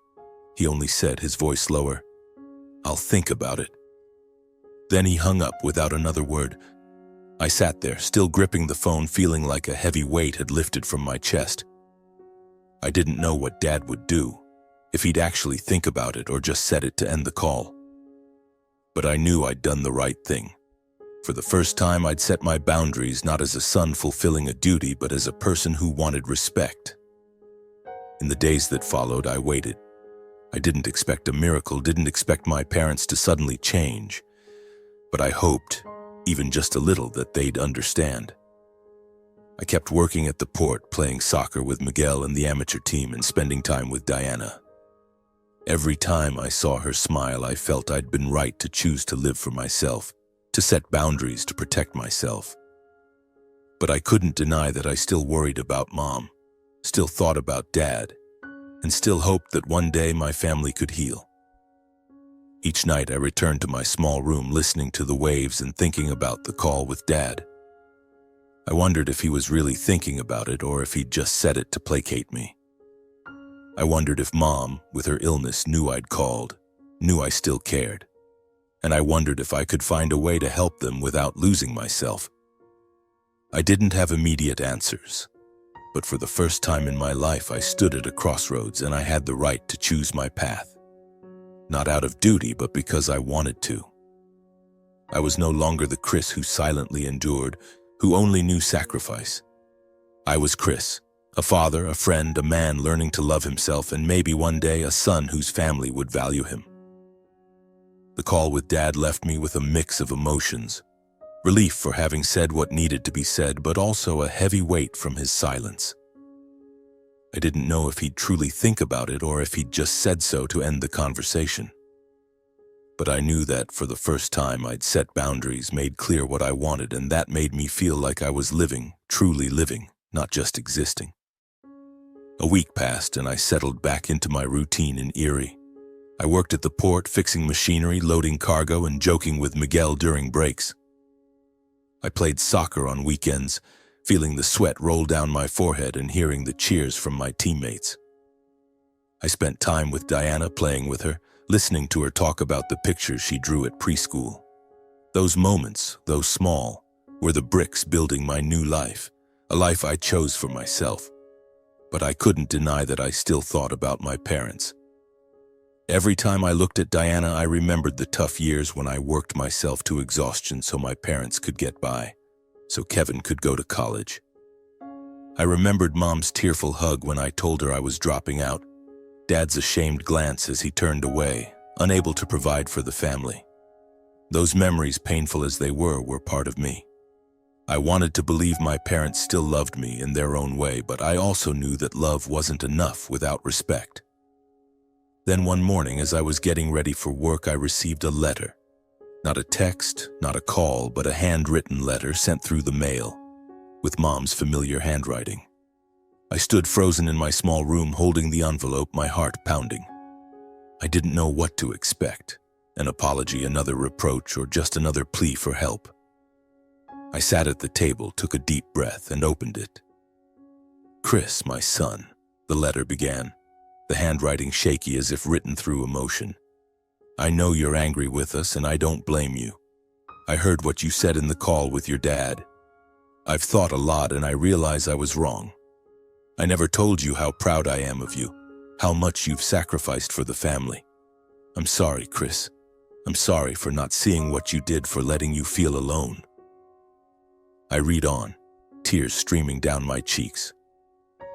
He only said, his voice lower, "I'll think about it." Then he hung up without another word. I sat there, still gripping the phone, feeling like a heavy weight had lifted from my chest. I didn't know what Dad would do, if he'd actually think about it or just set it to end the call. But I knew I'd done the right thing. For the first time, I'd set my boundaries, not as a son fulfilling a duty, but as a person who wanted respect. In the days that followed, I waited. I didn't expect a miracle, didn't expect my parents to suddenly change. But I hoped, even just a little, that they'd understand. I kept working at the port, playing soccer with Miguel and the amateur team and spending time with Diana. Every time I saw her smile, I felt I'd been right to choose to live for myself, to set boundaries, to protect myself. But I couldn't deny that I still worried about Mom, still thought about Dad, and still hoped that one day my family could heal. Each night I returned to my small room, listening to the waves and thinking about the call with Dad. I wondered if he was really thinking about it or if he'd just said it to placate me. I wondered if Mom, with her illness, knew I'd called, knew I still cared. And I wondered if I could find a way to help them without losing myself. I didn't have immediate answers, but for the first time in my life I stood at a crossroads and I had the right to choose my path. Not out of duty, but because I wanted to. I was no longer the Chris who silently endured, who only knew sacrifice. I was Chris, a father, a friend, a man learning to love himself, and maybe one day a son whose family would value him. The call with Dad left me with a mix of emotions. Relief for having said what needed to be said, but also a heavy weight from his silence. I didn't know if he'd truly think about it or if he'd just said so to end the conversation. But I knew that for the first time I'd set boundaries, made clear what I wanted, and that made me feel like I was living, truly living, not just existing. A week passed and I settled back into my routine in Erie. I worked at the port, fixing machinery, loading cargo, and joking with Miguel during breaks. I played soccer on weekends, feeling the sweat roll down my forehead and hearing the cheers from my teammates. I spent time with Diana, playing with her, listening to her talk about the pictures she drew at preschool. Those moments, though small, were the bricks building my new life, a life I chose for myself. But I couldn't deny that I still thought about my parents. Every time I looked at Diana, I remembered the tough years when I worked myself to exhaustion so my parents could get by, so Kevin could go to college. I remembered Mom's tearful hug when I told her I was dropping out, Dad's ashamed glance as he turned away, unable to provide for the family. Those memories, painful as they were part of me. I wanted to believe my parents still loved me in their own way, but I also knew that love wasn't enough without respect. Then one morning, as I was getting ready for work, I received a letter. Not a text, not a call, but a handwritten letter sent through the mail, with Mom's familiar handwriting. I stood frozen in my small room, holding the envelope, my heart pounding. I didn't know what to expect, an apology, another reproach, or just another plea for help. I sat at the table, took a deep breath, and opened it. "Chris, my son," the letter began, the handwriting shaky as if written through emotion. "I know you're angry with us, and I don't blame you. I heard what you said in the call with your dad. I've thought a lot, and I realize I was wrong. I never told you how proud I am of you, how much you've sacrificed for the family. I'm sorry, Chris. I'm sorry for not seeing what you did, for letting you feel alone." I read on, tears streaming down my cheeks.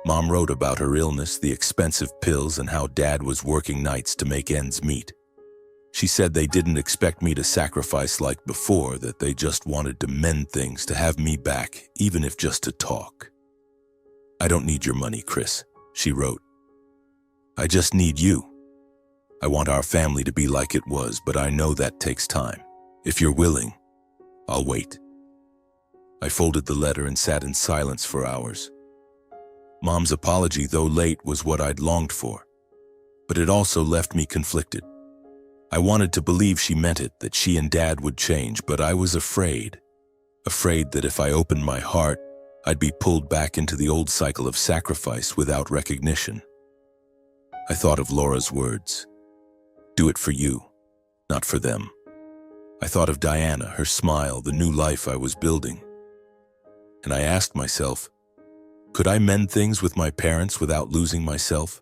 Mom wrote about her illness, the expensive pills, and how Dad was working nights to make ends meet. She said they didn't expect me to sacrifice like before, that they just wanted to mend things, to have me back, even if just to talk. "I don't need your money, Chris," she wrote. "I just need you. I want our family to be like it was, but I know that takes time. If you're willing, I'll wait." I folded the letter and sat in silence for hours. Mom's apology, though late, was what I'd longed for, but it also left me conflicted. I wanted to believe she meant it, that she and Dad would change, but I was afraid that if I opened my heart, I'd be pulled back into the old cycle of sacrifice without recognition. I thought of Laura's words, "Do it for you, not for them." I thought of Diana, her smile, the new life I was building. And I asked myself, could I mend things with my parents without losing myself?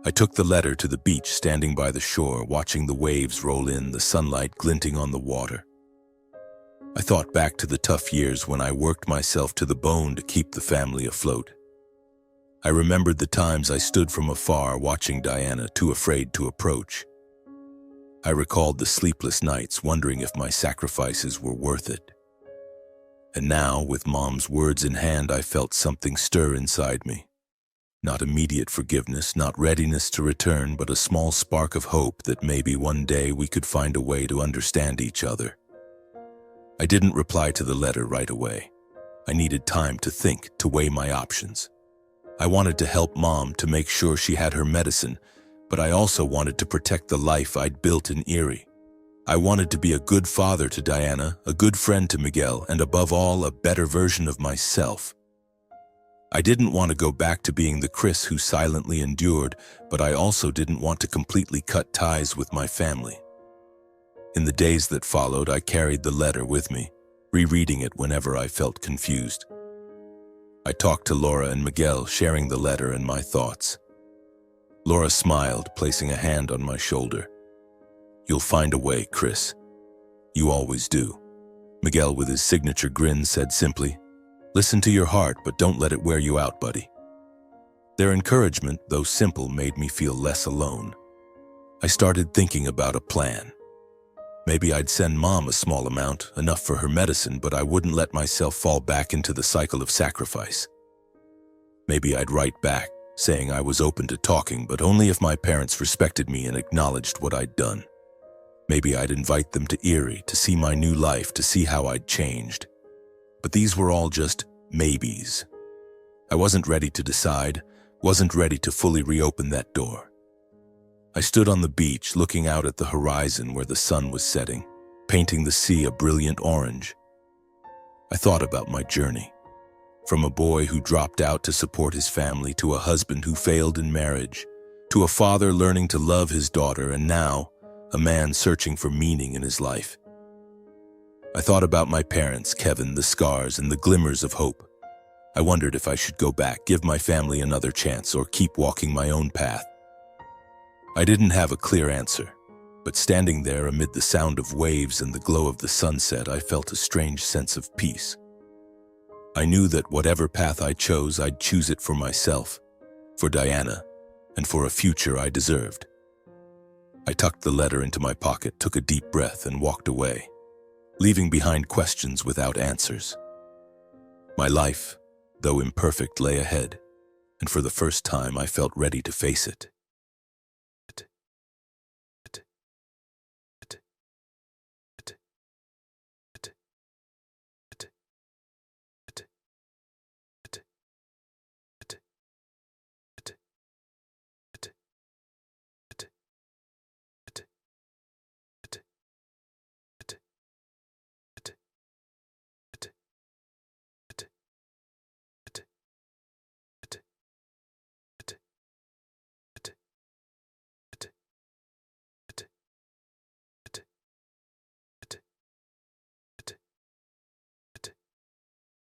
I took the letter to the beach, standing by the shore, watching the waves roll in, the sunlight glinting on the water. I thought back to the tough years when I worked myself to the bone to keep the family afloat. I remembered the times I stood from afar watching Diana, too afraid to approach. I recalled the sleepless nights, wondering if my sacrifices were worth it. And now, with Mom's words in hand, I felt something stir inside me. Not immediate forgiveness, not readiness to return, but a small spark of hope that maybe one day we could find a way to understand each other. I didn't reply to the letter right away. I needed time to think, to weigh my options. I wanted to help Mom, to make sure she had her medicine, but I also wanted to protect the life I'd built in Erie. I wanted to be a good father to Diana, a good friend to Miguel, and above all, a better version of myself. I didn't want to go back to being the Chris who silently endured, but I also didn't want to completely cut ties with my family. In the days that followed, I carried the letter with me, rereading it whenever I felt confused. I talked to Laura and Miguel, sharing the letter and my thoughts. Laura smiled, placing a hand on my shoulder. "You'll find a way, Chris. You always do." Miguel, with his signature grin, said simply, "Listen to your heart, but don't let it wear you out, buddy." Their encouragement, though simple, made me feel less alone. I started thinking about a plan. Maybe I'd send Mom a small amount, enough for her medicine, but I wouldn't let myself fall back into the cycle of sacrifice. Maybe I'd write back, saying I was open to talking, but only if my parents respected me and acknowledged what I'd done. Maybe I'd invite them to Erie, to see my new life, to see how I'd changed. But these were all just maybes. I wasn't ready to decide, wasn't ready to fully reopen that door. I stood on the beach, looking out at the horizon where the sun was setting, painting the sea a brilliant orange. I thought about my journey. From a boy who dropped out to support his family, to a husband who failed in marriage, to a father learning to love his daughter, and now, a man searching for meaning in his life. I thought about my parents, Kevin, the scars, and the glimmers of hope. I wondered if I should go back, give my family another chance, or keep walking my own path. I didn't have a clear answer, but standing there amid the sound of waves and the glow of the sunset, I felt a strange sense of peace. I knew that whatever path I chose, I'd choose it for myself, for Diana, and for a future I deserved. I tucked the letter into my pocket, took a deep breath, and walked away, leaving behind questions without answers. My life, though imperfect, lay ahead, and for the first time I felt ready to face it.